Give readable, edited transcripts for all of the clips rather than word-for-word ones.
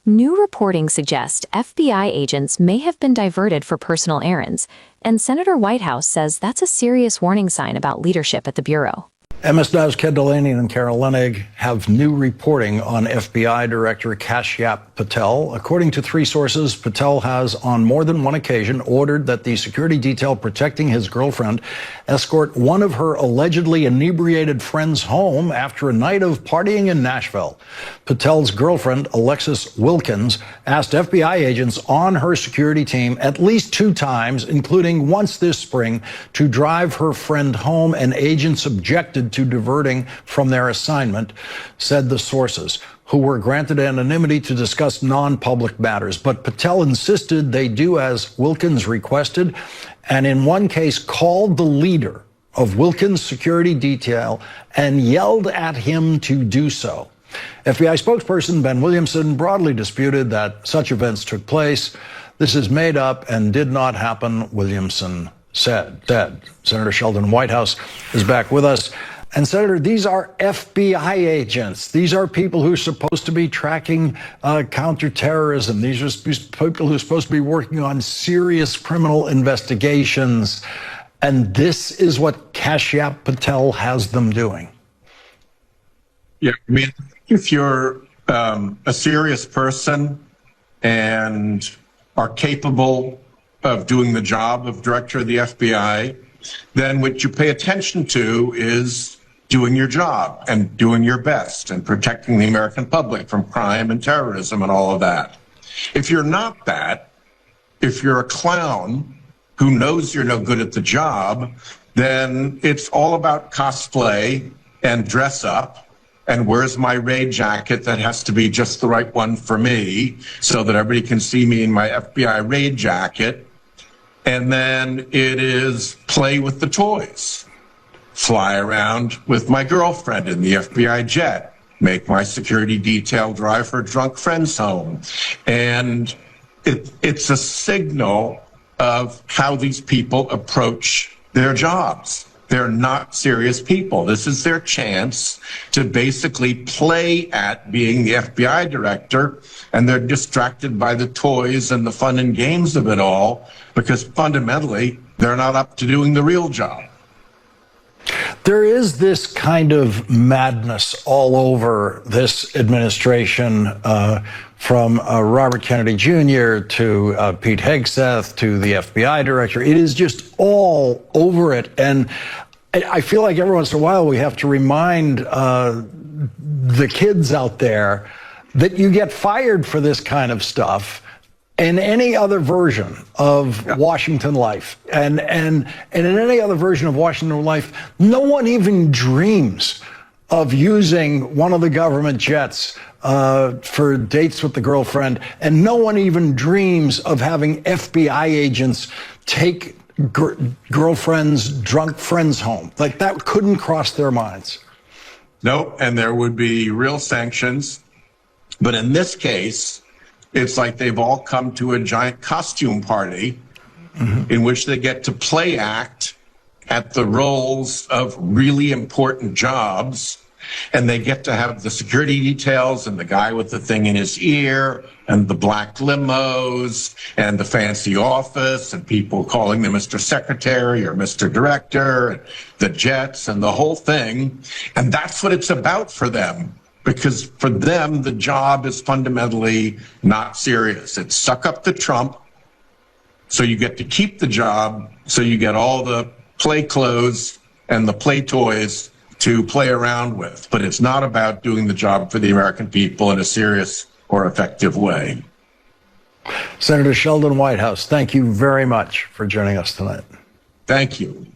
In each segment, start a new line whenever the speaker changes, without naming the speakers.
New reporting suggests FBI agents may have been diverted for personal errands, and Senator Whitehouse says that's a serious warning sign about leadership at the Bureau.
MS Now's Ken Delaney and Carol Lenig have new reporting on FBI Director Kash Patel. According to three sources, Patel has on more than one occasion ordered that the security detail protecting his girlfriend escort one of her allegedly inebriated friends home after a night of partying in Nashville. Patel's girlfriend, Alexis Wilkins, asked FBI agents on her security team at least 2 times, including once this spring, to drive her friend home, and agents objected to diverting from their assignment, said the sources, who were granted anonymity to discuss non-public matters. But Patel insisted they do as Wilkins requested, and in one case called the leader of Wilkins' security detail and yelled at him to do so. FBI spokesperson Ben Williamson broadly disputed that such events took place. This is made up and did not happen, Williamson said. Senator Sheldon Whitehouse is back with us. And Senator, these are FBI agents. These are people who are supposed to be tracking counterterrorism. These are people who are supposed to be working on serious criminal investigations. And this is what Kash Patel has them doing.
Yeah, I mean, if you're a serious person and are capable of doing the job of director of the FBI, then what you pay attention to is doing your job and doing your best and protecting the American public from crime and terrorism and all of that. If you're not that, if you're a clown who knows you're no good at the job, then it's all about cosplay and dress up and where's my raid jacket that has to be just the right one for me so that everybody can see me in my FBI raid jacket. And then it is play with the toys. Fly around with my girlfriend in the FBI jet, make my security detail drive her drunk friends home. And it's a signal of how these people approach their jobs. They're not serious people. This is their chance to basically play at being the FBI director, and they're distracted by the toys and the fun and games of it all because fundamentally they're not up to doing the real job.
There is this kind of madness all over this administration, from Robert Kennedy Jr. to Pete Hegseth to the FBI director. It is just all over it. And I feel like every once in a while we have to remind the kids out there that you get fired for this kind of stuff in any other version of Washington life. And in any other version of Washington life, no one even dreams of using one of the government jets for dates with the girlfriend. And no one even dreams of having FBI agents take girlfriends, drunk friends home. Like, that couldn't cross their minds.
Nope, and there would be real sanctions. But in this case, it's like they've all come to a giant costume party in which they get to play act at the roles of really important jobs. And they get to have the security details and the guy with the thing in his ear and the black limos and the fancy office and people calling them Mr. Secretary or Mr. Director, and the jets and the whole thing. And that's what it's about for them. Because for them, the job is fundamentally not serious. It's suck up to Trump, so you get to keep the job, so you get all the play clothes and the play toys to play around with. But it's not about doing the job for the American people in a serious or effective way.
Senator Sheldon Whitehouse, thank you very much for joining us tonight.
Thank you.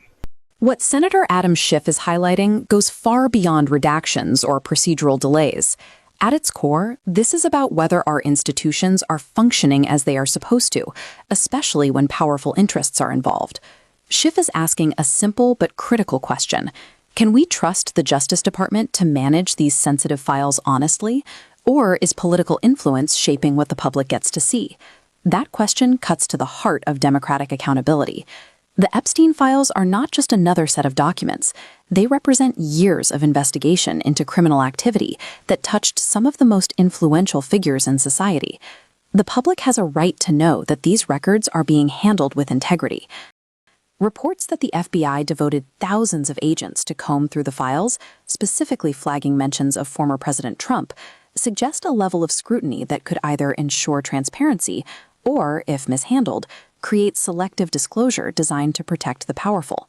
What Senator Adam Schiff is highlighting goes far beyond redactions or procedural delays. At its core, this is about whether our institutions are functioning as they are supposed to, especially when powerful interests are involved. Schiff is asking a simple but critical question. Can we trust the Justice Department to manage these sensitive files honestly? Or is political influence shaping what the public gets to see? That question cuts to the heart of democratic accountability. The Epstein files are not just another set of documents. They represent years of investigation into criminal activity that touched some of the most influential figures in society. The public has a right to know that these records are being handled with integrity. Reports that the FBI devoted thousands of agents to comb through the files, specifically flagging mentions of former President Trump, suggest a level of scrutiny that could either ensure transparency or, if mishandled, create selective disclosure designed to protect the powerful.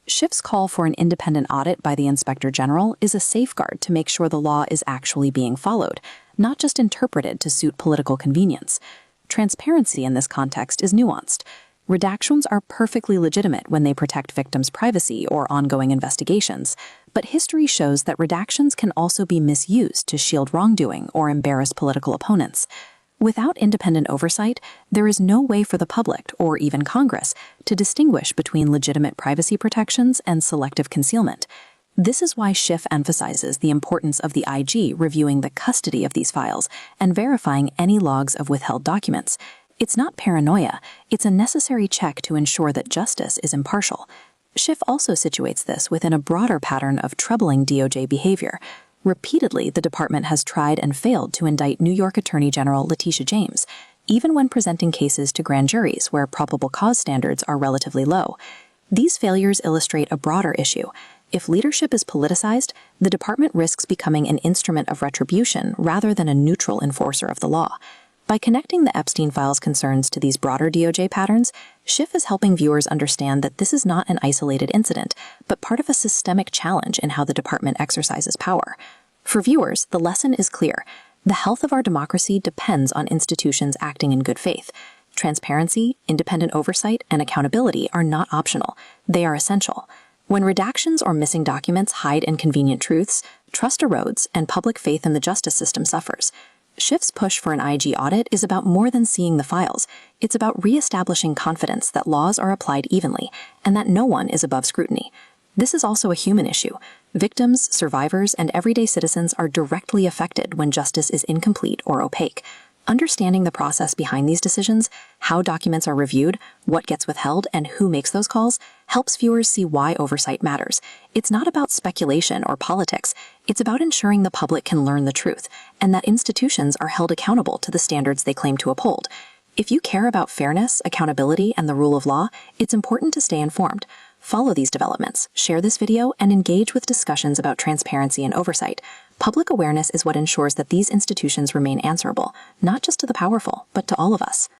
Schiff's call for an independent audit by the Inspector General is a safeguard to make sure the law is actually being followed, not just interpreted to suit political convenience. Transparency in this context is nuanced. Redactions are perfectly legitimate when they protect victims' privacy or ongoing investigations, but history shows that redactions can also be misused to shield wrongdoing or embarrass political opponents. Without independent oversight, there is no way for the public, or even Congress, to distinguish between legitimate privacy protections and selective concealment. This is why Schiff emphasizes the importance of the IG reviewing the custody of these files and verifying any logs of withheld documents. It's not paranoia, it's a necessary check to ensure that justice is impartial. Schiff also situates this within a broader pattern of troubling DOJ behavior. Repeatedly, the department has tried and failed to indict New York Attorney General Letitia James, even when presenting cases to grand juries where probable cause standards are relatively low. These failures illustrate a broader issue. If leadership is politicized, the department risks becoming an instrument of retribution rather than a neutral enforcer of the law. By connecting the Epstein files concerns to these broader DOJ patterns, Schiff is helping viewers understand that this is not an isolated incident, but part of a systemic challenge in how the department exercises power. For viewers, the lesson is clear. The health of our democracy depends on institutions acting in good faith. Transparency, independent oversight, and accountability are not optional. They are essential. When redactions or missing documents hide inconvenient truths, trust erodes and public faith in the justice system suffers. Schiff's push for an IG audit is about more than seeing the files. It's about reestablishing confidence that laws are applied evenly and that no one is above scrutiny. This is also a human issue. Victims, survivors, and everyday citizens are directly affected when justice is incomplete or opaque. Understanding the process behind these decisions, how documents are reviewed, what gets withheld, and who makes those calls, helps viewers see why oversight matters. It's not about speculation or politics. It's about ensuring the public can learn the truth, and that institutions are held accountable to the standards they claim to uphold. If you care about fairness, accountability, and the rule of law, it's important to stay informed. Follow these developments, share this video, and engage with discussions about transparency and oversight. Public awareness is what ensures that these institutions remain answerable, not just to the powerful, but to all of us.